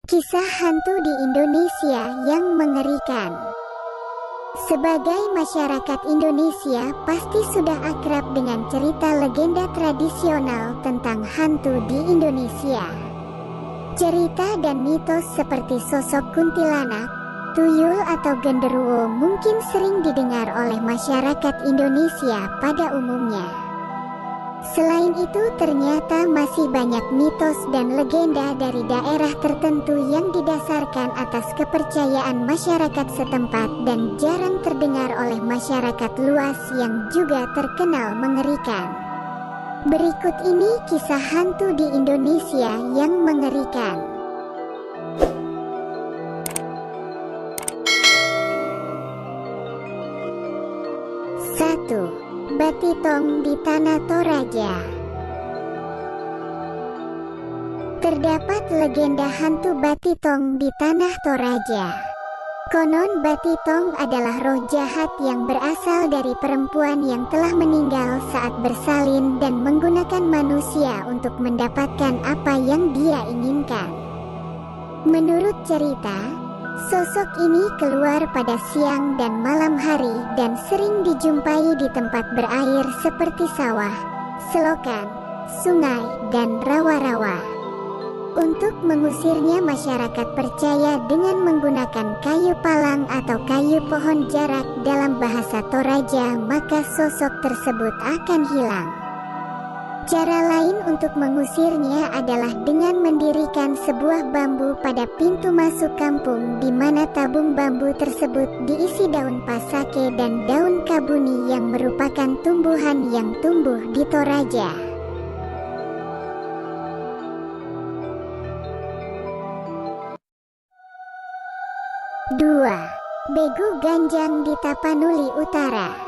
Kisah hantu di Indonesia yang mengerikan. Sebagai masyarakat Indonesia pasti sudah akrab dengan cerita legenda tradisional tentang hantu di Indonesia. Cerita dan mitos seperti sosok kuntilanak, tuyul atau genderuwo mungkin sering didengar oleh masyarakat Indonesia pada umumnya. Selain itu, ternyata masih banyak mitos dan legenda dari daerah tertentu yang didasarkan atas kepercayaan masyarakat setempat dan jarang terdengar oleh masyarakat luas yang juga terkenal mengerikan. Berikut ini kisah hantu di Indonesia yang mengerikan. 1. Batitong di Tanah Toraja. Terdapat legenda hantu Batitong di Tanah Toraja. Konon Batitong adalah roh jahat yang berasal dari perempuan yang telah meninggal saat bersalin dan menggunakan manusia untuk mendapatkan apa yang dia inginkan. Menurut cerita, sosok ini keluar pada siang dan malam hari dan sering dijumpai di tempat berair seperti sawah, selokan, sungai, dan rawa-rawa. Untuk mengusirnya, masyarakat percaya dengan menggunakan kayu palang atau kayu pohon jarak dalam bahasa Toraja, maka sosok tersebut akan hilang. Cara lain untuk mengusirnya adalah dengan mendirikan sebuah bambu pada pintu masuk kampung di mana tabung bambu tersebut diisi daun pasake dan daun kabuni yang merupakan tumbuhan yang tumbuh di Toraja. Dua. Begu Ganjang di Tapanuli Utara.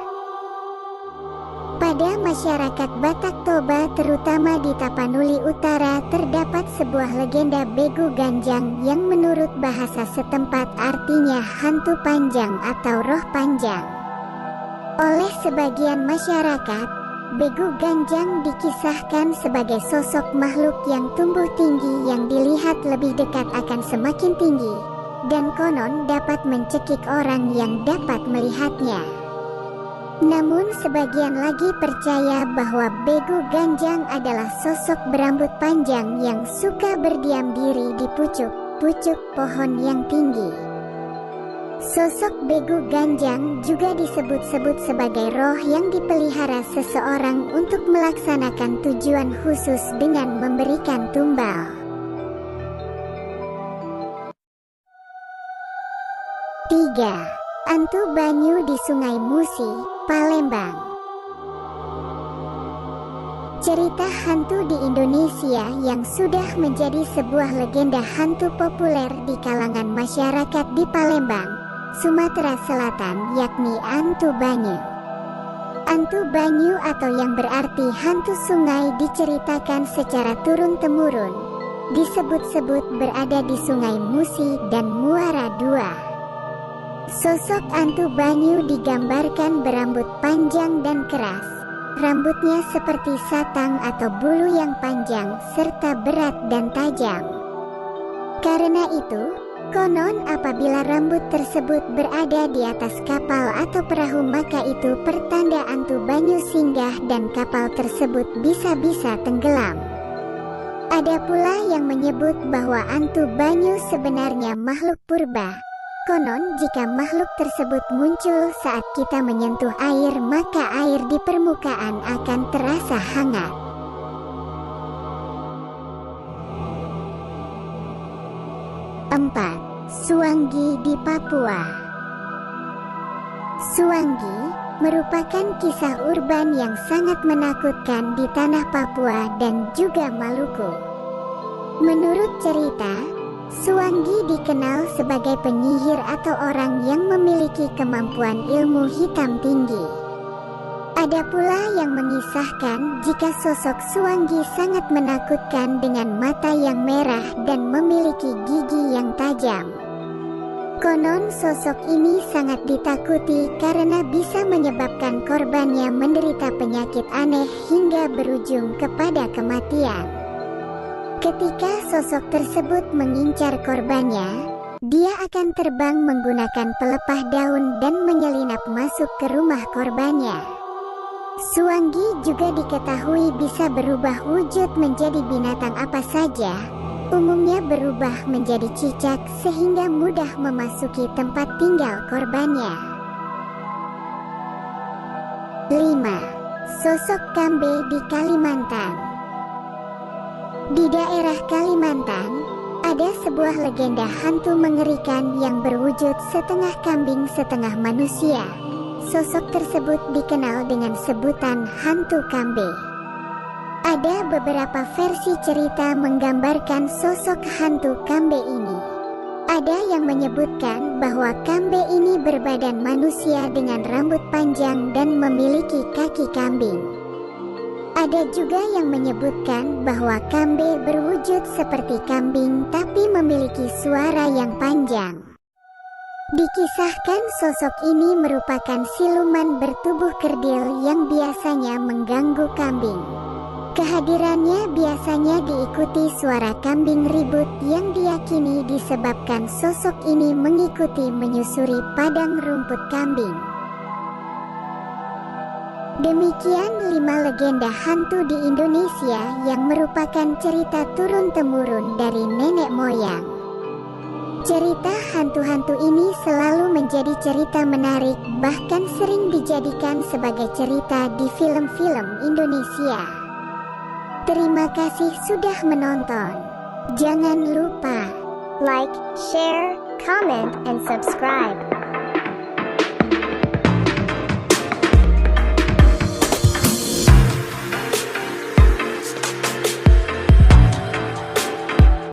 Pada masyarakat Batak Toba, terutama di Tapanuli Utara, terdapat sebuah legenda Begu Ganjang yang menurut bahasa setempat artinya hantu panjang atau roh panjang. Oleh sebagian masyarakat, Begu Ganjang dikisahkan sebagai sosok makhluk yang tumbuh tinggi yang dilihat lebih dekat akan semakin tinggi, dan konon dapat mencekik orang yang dapat melihatnya. Namun sebagian lagi percaya bahwa Begu Ganjang adalah sosok berambut panjang yang suka berdiam diri di pucuk-pucuk pohon yang tinggi. Sosok Begu Ganjang juga disebut-sebut sebagai roh yang dipelihara seseorang untuk melaksanakan tujuan khusus dengan memberikan tumbal. 3. Hantu Banyu di Sungai Musi, Palembang. Cerita hantu di Indonesia yang sudah menjadi sebuah legenda hantu populer di kalangan masyarakat di Palembang, Sumatera Selatan, yakni hantu Banyu. Hantu Banyu atau yang berarti hantu sungai diceritakan secara turun-temurun, disebut-sebut berada di Sungai Musi dan Muara II. Sosok hantu Banyu digambarkan berambut panjang dan keras. Rambutnya seperti satang atau bulu yang panjang serta berat dan tajam. Karena itu, konon apabila rambut tersebut berada di atas kapal atau perahu, maka itu pertanda hantu Banyu singgah dan kapal tersebut bisa-bisa tenggelam. Ada pula yang menyebut bahwa hantu Banyu sebenarnya makhluk purba. Konon jika makhluk tersebut muncul saat kita menyentuh air, maka air di permukaan akan terasa hangat. 4. Suanggi di Papua. Suanggi merupakan kisah urban yang sangat menakutkan di tanah Papua dan juga Maluku. Menurut cerita, Suanggi dikenal sebagai penyihir atau orang yang memiliki kemampuan ilmu hitam tinggi. Ada pula yang mengisahkan jika sosok Suanggi sangat menakutkan dengan mata yang merah dan memiliki gigi yang tajam. Konon sosok ini sangat ditakuti karena bisa menyebabkan korbannya menderita penyakit aneh hingga berujung kepada kematian. Ketika sosok tersebut mengincar korbannya, dia akan terbang menggunakan pelepah daun dan menyelinap masuk ke rumah korbannya. Suanggi juga diketahui bisa berubah wujud menjadi binatang apa saja, umumnya berubah menjadi cicak sehingga mudah memasuki tempat tinggal korbannya. 5. Sosok Kambe di Kalimantan. Di daerah Kalimantan, ada sebuah legenda hantu mengerikan yang berwujud setengah kambing setengah manusia. Sosok tersebut dikenal dengan sebutan hantu Kambe. Ada beberapa versi cerita menggambarkan sosok hantu Kambe ini. Ada yang menyebutkan bahwa Kambe ini berbadan manusia dengan rambut panjang dan memiliki kaki kambing. Ada juga yang menyebutkan bahwa Kambe berwujud seperti kambing tapi memiliki suara yang panjang. Dikisahkan sosok ini merupakan siluman bertubuh kerdil yang biasanya mengganggu kambing. Kehadirannya biasanya diikuti suara kambing ribut yang diyakini disebabkan sosok ini mengikuti menyusuri padang rumput kambing. Demikian 5 legenda hantu di Indonesia yang merupakan cerita turun-temurun dari nenek moyang. Cerita hantu-hantu ini selalu menjadi cerita menarik, bahkan sering dijadikan sebagai cerita di film-film Indonesia. Terima kasih sudah menonton. Jangan lupa like, share, comment, and subscribe.